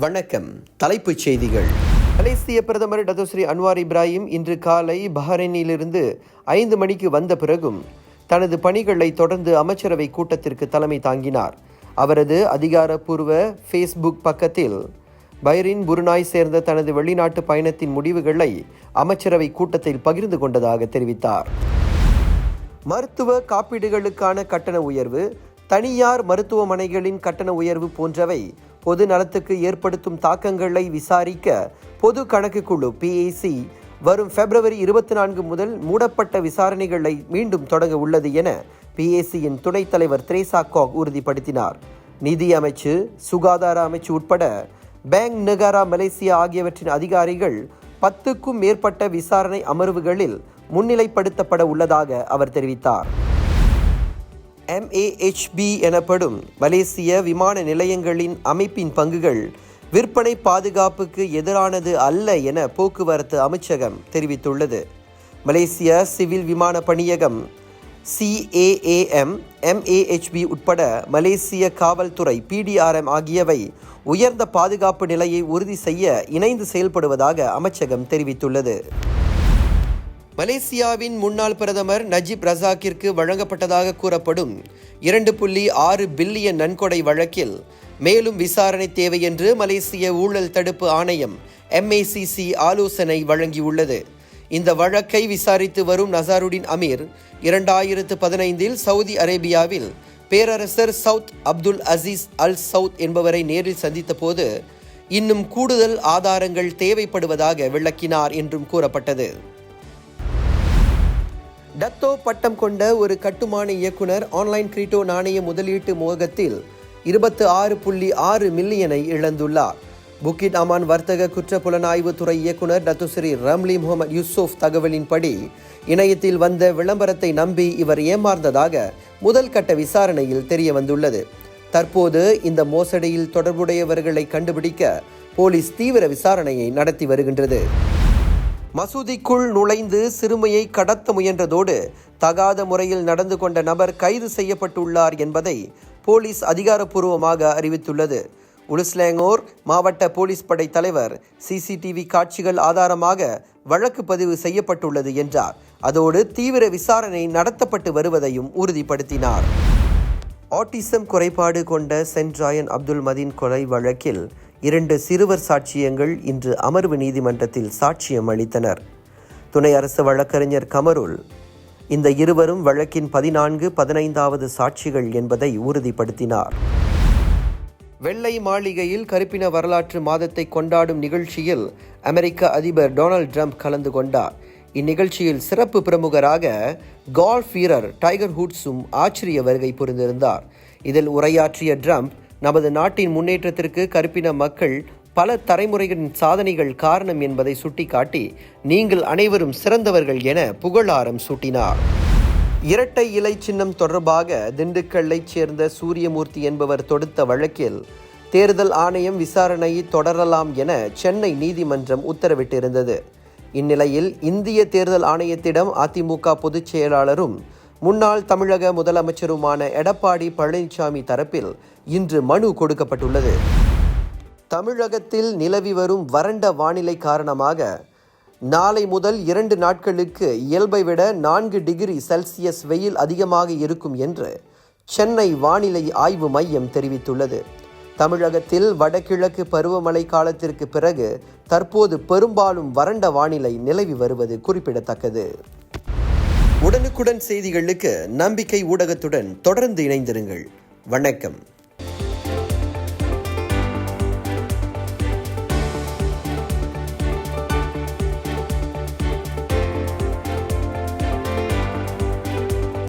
வணக்கம். தலைப்புச் செய்திகள். மலேசிய பிரதமர் டத்தோஸ்ரீ அன்வார் இப்ராஹிம் இன்று காலை பஹ்ரைனிலிருந்து 5 மணிக்கு வந்த பிறகும் தனது பணிகளை தொடர்ந்து அமைச்சரவை கூட்டத்திற்கு தலைமை தாங்கினார். அவரது அதிகாரப்பூர்வ ஃபேஸ்புக் பக்கத்தில் பஹ்ரைன் புருனாய் சேர்ந்த தனது வெளிநாட்டு பயணத்தின் முடிவுகளை அமைச்சரவை கூட்டத்தில் பகிர்ந்து கொண்டதாக தெரிவித்தார். மருத்துவ காப்பீடுகளுக்கான கட்டண உயர்வு, தனியார் மருத்துவமனைகளின் கட்டண உயர்வு போன்றவை பொது நலத்துக்கு ஏற்படுத்தும் தாக்கங்களை விசாரிக்க பொது கணக்கு குழு PAC வரும் February 24 முதல் மூடப்பட்ட விசாரணைகளை மீண்டும் தொடங்க உள்ளது என PACயின் துணைத் தலைவர் த்ரேசா காக் உறுதிப்படுத்தினார். நிதி அமைச்சு, சுகாதார அமைச்சு உட்பட பேங்க் நெகாரா மலேசியா ஆகியவற்றின் அதிகாரிகள் 10க்கும் மேற்பட்ட விசாரணை அமர்வுகளில் முன்னிலைப்படுத்தப்பட உள்ளதாக அவர் தெரிவித்தார். MAHB எனப்படும் மலேசிய விமான நிலையங்களின் அமைப்பின் பங்குகள் விற்பனை பாதுகாப்புக்கு எதிரானது அல்ல என போக்குவரத்து அமைச்சகம் தெரிவித்துள்ளது. மலேசிய சிவில் விமான பணியகம் CAAM, MAHB உட்பட மலேசிய காவல்துறை PDRM ஆகியவை உயர்ந்த பாதுகாப்பு நிலையை உறுதி செய்ய இணைந்து செயல்படுவதாக அமைச்சகம் தெரிவித்துள்ளது. மலேசியாவின் முன்னாள் பிரதமர் நஜீப் ரசாக்கிற்கு வழங்கப்பட்டதாக கூறப்படும் 2.6 பில்லியன் நன்கொடை வழக்கில் மேலும் விசாரணை தேவை என்று மலேசிய ஊழல் தடுப்பு ஆணையம் MACC ஆலோசனை வழங்கியுள்ளது. இந்த வழக்கை விசாரித்து வரும் நசாருடின் அமீர் 2015 சவுதி அரேபியாவில் பேரரசர் south Abdul Azeez Al Saud என்பவரை நேரில் சந்தித்த போது இன்னும் கூடுதல் ஆதாரங்கள் தேவைப்படுவதாக விளக்கினார் என்றும் கூறப்பட்டது. டத்தோ பட்டம் கொண்ட ஒரு கட்டுமான இயக்குனர் ஆன்லைன் கிரிப்டோ நாணய முதலீட்டு மோகத்தில் 26.6 மில்லியனை இழந்துள்ளார். புக்கிட் அமான் வர்த்தக குற்ற புலனாய்வு துறை இயக்குனர் டத்தோஸ்ரீ ரம்லி முகமது யூசுப் தகவலின்படி இணையத்தில் வந்த விளம்பரத்தை நம்பி இவர் ஏமாந்ததாக முதல் கட்ட விசாரணையில் தெரிய வந்துள்ளது. தற்போது இந்த மோசடியில் தொடர்புடையவர்களை கண்டுபிடிக்க போலீஸ் தீவிர விசாரணையை நடத்தி வருகின்றது. மசூதிக்குள் நுழைந்து சிறுமியை கடத்த முயன்றதோடு தகாத முறையில் நடந்து கொண்ட நபர் கைது செய்யப்பட்டுள்ளார் என்பதை போலீஸ் அதிகாரப்பூர்வமாக அறிவித்துள்ளது. உலுஸ்லேங்கோர் மாவட்ட போலீஸ் படை தலைவர் CCTV காட்சிகள் ஆதாரமாக வழக்கு பதிவு செய்யப்பட்டுள்ளது என்றார். அதோடு தீவிர விசாரணை நடத்தப்பட்டு வருவதையும் உறுதிப்படுத்தினார். ஆட்டிசம் குறைபாடு கொண்ட சென்ட் ராயன் அப்துல் மதீன் கொலை வழக்கில் 2 சிறுவர் சாட்சியங்கள் இன்று அமர்வு நீதிமன்றத்தில் சாட்சியம் அளித்தனர். துணை அரசு வழக்கறிஞர் கமருல் இந்த இருவரும் வழக்கின் 14, 15வது சாட்சிகள் என்பதை உறுதிப்படுத்தினார். வெள்ளை மாளிகையில் கருப்பின வரலாற்று மாதத்தை கொண்டாடும் நிகழ்ச்சியில் அமெரிக்க அதிபர் டொனால்ட் ட்ரம்ப் கலந்து கொண்டார். இந்நிகழ்ச்சியில் சிறப்பு பிரமுகராக கால்ஃப் வீரர் டைகர் ஹூட்ஸும் ஆச்சரிய வருகை புரிந்திருந்தார். இதில் உரையாற்றிய ட்ரம்ப் நமது நாட்டின் முன்னேற்றத்திற்கு கருப்பின மக்கள் பல தலைமுறைகளின் சாதனைகள் காரணம் என்பதை சுட்டிக்காட்டி நீங்கள் அனைவரும் சிறந்தவர்கள் என புகழாரம் சூட்டினார். இரட்டை இலை சின்னம் தொடர்பாக திண்டுக்கல்லைச் சேர்ந்த சூரியமூர்த்தி என்பவர் தொடுத்த வழக்கில் தேர்தல் ஆணையம் விசாரணையை தொடரலாம் என சென்னை நீதிமன்றம் உத்தரவிட்டிருந்தது. இந்நிலையில் இந்திய தேர்தல் ஆணையத்திடம் அதிமுக பொதுச் செயலாளரும் முன்னாள் தமிழக முதலமைச்சருமான எடப்பாடி பழனிசாமி தரப்பில் இன்று மனு கொடுக்கப்பட்டுள்ளது. தமிழகத்தில் நிலவி வரும் வறண்ட வானிலை காரணமாக நாளை முதல் 2 நாட்களுக்கு இயல்பை விட 4 டிகிரி செல்சியஸ் வெயில் அதிகமாக இருக்கும் என்று சென்னை வானிலை ஆய்வு மையம் தெரிவித்துள்ளது. தமிழகத்தில் வடகிழக்கு பருவமழை காலத்திற்கு பிறகு தற்போது பெரும்பாலும் வறண்ட வானிலை நிலவி வருவது குறிப்பிடத்தக்கது. உடனுக்குடன் செய்திகளுக்கு நம்பிக்கை ஊடகத்துடன் தொடர்ந்து இணைந்திருங்கள். வணக்கம்.